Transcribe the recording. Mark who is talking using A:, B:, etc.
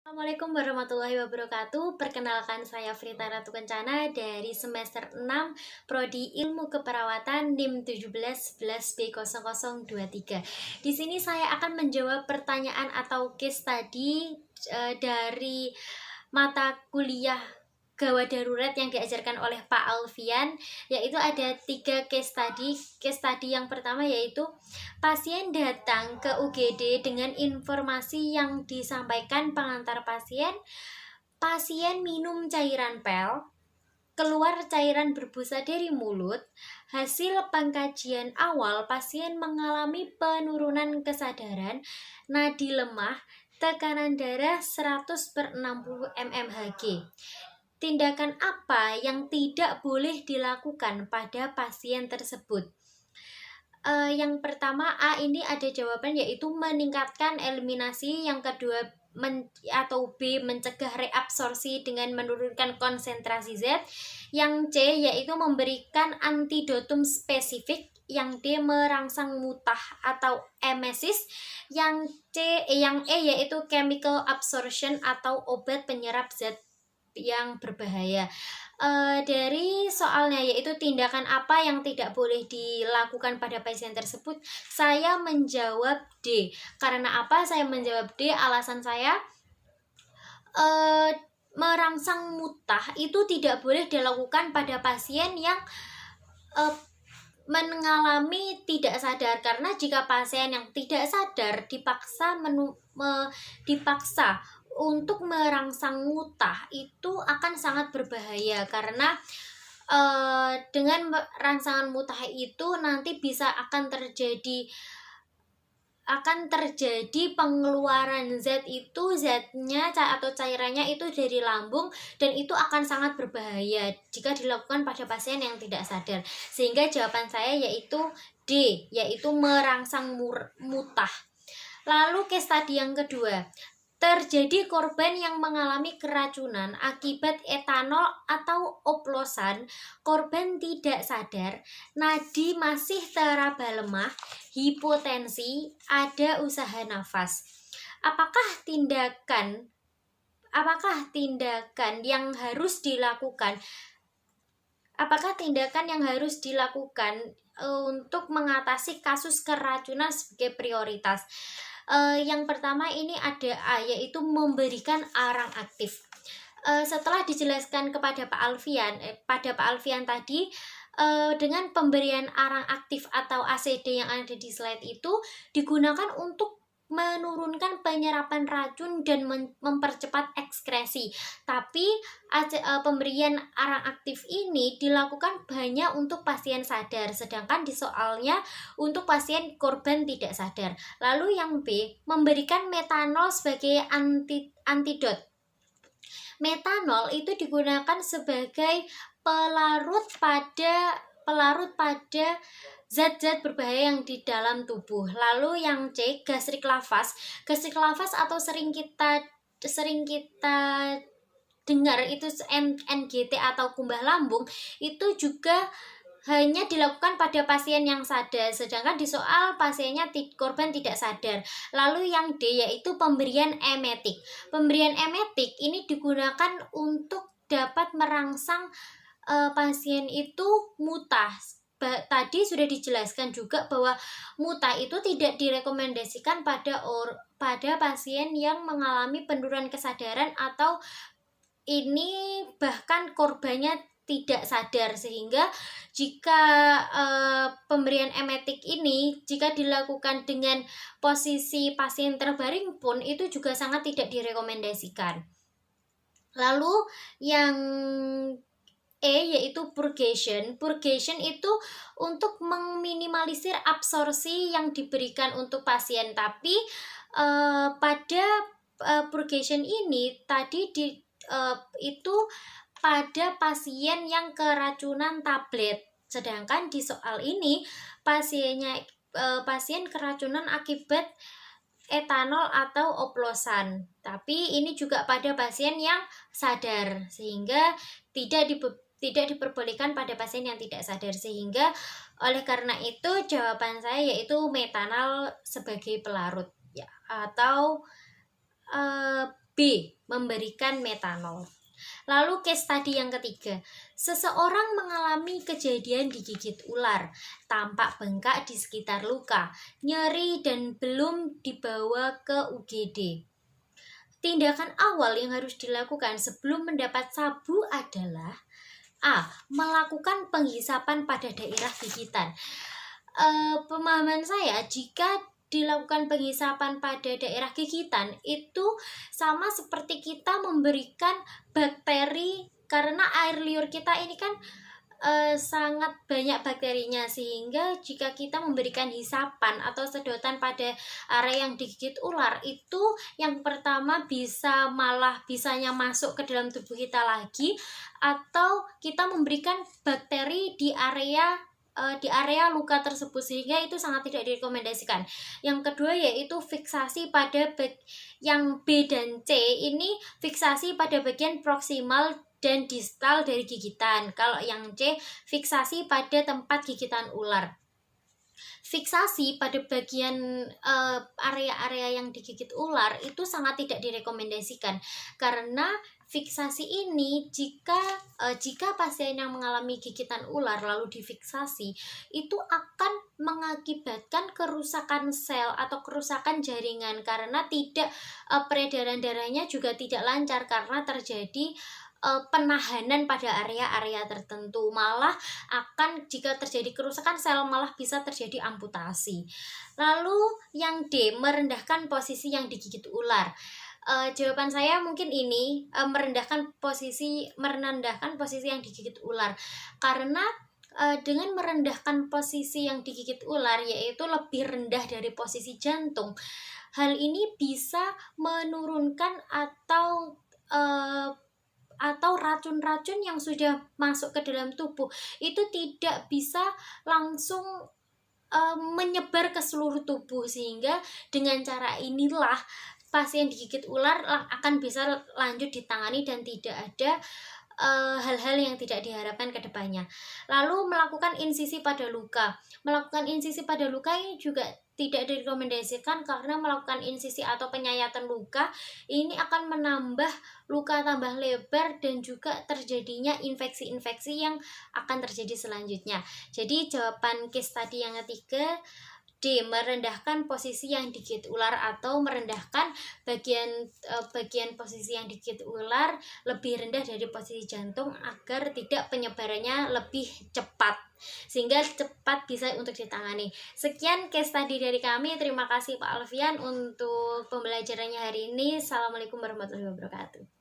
A: Assalamualaikum warahmatullahi wabarakatuh. Perkenalkan, saya Frita Ratu Kencana dari semester 6 Prodi Ilmu Keperawatan NIM 1711B0023. Di sini saya akan menjawab pertanyaan atau case study dari mata kuliah gawat darurat yang diajarkan oleh Pak Alfian, yaitu ada 3 case study. Case study yang pertama yaitu pasien datang ke UGD dengan informasi yang disampaikan pengantar pasien. Pasien minum cairan pel, keluar cairan berbusa dari mulut. Hasil pengkajian awal, pasien mengalami penurunan kesadaran, nadi lemah, tekanan darah 100/60 mmHg. Tindakan apa yang tidak boleh dilakukan pada pasien tersebut? Yang pertama A ini ada jawaban, yaitu meningkatkan eliminasi. Yang kedua atau B mencegah reabsorpsi dengan menurunkan konsentrasi Z. Yang C yaitu memberikan antidotum spesifik. Yang D merangsang mutah atau emesis. Yang E yaitu chemical absorption atau obat penyerap zat yang berbahaya. Dari soalnya, yaitu tindakan apa yang tidak boleh dilakukan pada pasien tersebut, saya menjawab D. Karena apa saya menjawab D? Alasan saya, merangsang mutah itu tidak boleh dilakukan pada pasien yang mengalami tidak sadar, karena jika pasien yang tidak sadar dipaksa untuk merangsang mutah, itu akan sangat berbahaya, karena dengan rangsangan mutah itu nanti akan terjadi pengeluaran zat zatnya atau cairannya itu dari lambung, dan itu akan sangat berbahaya jika dilakukan pada pasien yang tidak sadar. Sehingga jawaban saya yaitu D, yaitu merangsang mutah. Lalu case study yang kedua, terjadi korban yang mengalami keracunan akibat etanol atau oplosan. Korban tidak sadar, nadi masih teraba lemah, hipotensi, ada usaha nafas. Apakah tindakan yang harus dilakukan? Untuk mengatasi kasus keracunan sebagai prioritas? Yang pertama ini ada A, yaitu memberikan arang aktif. Setelah dijelaskan kepada Pak Alfian tadi, dengan pemberian arang aktif atau ACD yang ada di slide itu digunakan untuk menurunkan penyerapan racun dan mempercepat ekskresi. Tapi pemberian arang aktif ini dilakukan hanya untuk pasien sadar, sedangkan di soalnya untuk pasien korban tidak sadar. Lalu yang B, memberikan metanol sebagai antidot. Metanol itu digunakan sebagai pelarut pada zat-zat berbahaya yang di dalam tubuh. Lalu yang C, gastrik lavas atau sering kita dengar itu NGT atau kumbah lambung, itu juga hanya dilakukan pada pasien yang sadar, sedangkan di soal pasiennya korban tidak sadar. Lalu yang D, yaitu pemberian emetik. Pemberian emetik ini digunakan untuk dapat merangsang pasien itu mutah. Tadi sudah dijelaskan juga bahwa mutah itu tidak direkomendasikan pada pasien yang mengalami penurunan kesadaran atau ini bahkan korbannya tidak sadar. Sehingga jika pemberian emetik ini jika dilakukan dengan posisi pasien terbaring pun, itu juga sangat tidak direkomendasikan. Lalu yang E, yaitu purgation. Purgation itu untuk meminimalisir absorpsi yang diberikan untuk pasien. Tapi pada purgation ini tadi itu pada pasien yang keracunan tablet. Sedangkan di soal ini pasien keracunan akibat etanol atau oplosan. Tapi ini juga pada pasien yang sadar, sehingga tidak diperbolehkan pada pasien yang tidak sadar. Sehingga oleh karena itu jawaban saya yaitu metanol sebagai pelarut, ya, atau B, B. Memberikan metanol. Lalu case study yang ketiga, seseorang mengalami kejadian digigit ular, tampak bengkak di sekitar luka, nyeri dan belum dibawa ke UGD. Tindakan awal yang harus dilakukan sebelum mendapat sabu adalah A. Melakukan penghisapan pada daerah gigitan. Pemahaman saya, jika dilakukan penghisapan pada daerah gigitan itu sama seperti kita memberikan bakteri, karena air liur kita ini kan sangat banyak bakterinya, sehingga jika kita memberikan hisapan atau sedotan pada area yang digigit ular itu yang pertama bisanya masuk ke dalam tubuh kita lagi, atau kita memberikan bakteri di area luka tersebut, sehingga itu sangat tidak direkomendasikan. Yang kedua yaitu fiksasi pada yang B dan C ini fiksasi pada bagian proksimal dan distal dari gigitan. Kalau yang C fiksasi pada tempat gigitan ular. Fiksasi pada bagian area-area yang digigit ular itu sangat tidak direkomendasikan, karena fiksasi ini jika pasien yang mengalami gigitan ular lalu difiksasi itu akan mengakibatkan kerusakan sel atau kerusakan jaringan, karena peredaran darahnya juga tidak lancar karena terjadi penahanan pada area-area tertentu. Malah jika terjadi kerusakan sel malah bisa terjadi amputasi. Lalu yang D, merendahkan posisi yang digigit ular. Jawaban saya mungkin ini merendahkan posisi yang digigit ular, karena dengan merendahkan posisi yang digigit ular, yaitu lebih rendah dari posisi jantung, hal ini bisa menurunkan atau racun-racun yang sudah masuk ke dalam tubuh itu tidak bisa langsung menyebar ke seluruh tubuh, sehingga dengan cara inilah pasien digigit ular akan bisa lanjut ditangani dan tidak ada hal-hal yang tidak diharapkan ke depannya. Lalu melakukan insisi pada luka. Melakukan insisi pada luka ini juga tidak direkomendasikan, karena melakukan insisi atau penyayatan luka ini akan menambah luka tambah lebar dan juga terjadinya infeksi-infeksi yang akan terjadi selanjutnya. Jadi jawaban case tadi yang ketiga D, merendahkan posisi yang digigit ular atau merendahkan bagian posisi yang digigit ular lebih rendah dari posisi jantung agar tidak penyebarannya lebih cepat, sehingga cepat bisa untuk ditangani. Sekian case tadi dari kami. Terima kasih Pak Alfian untuk pembelajarannya hari ini. Assalamualaikum warahmatullahi wabarakatuh.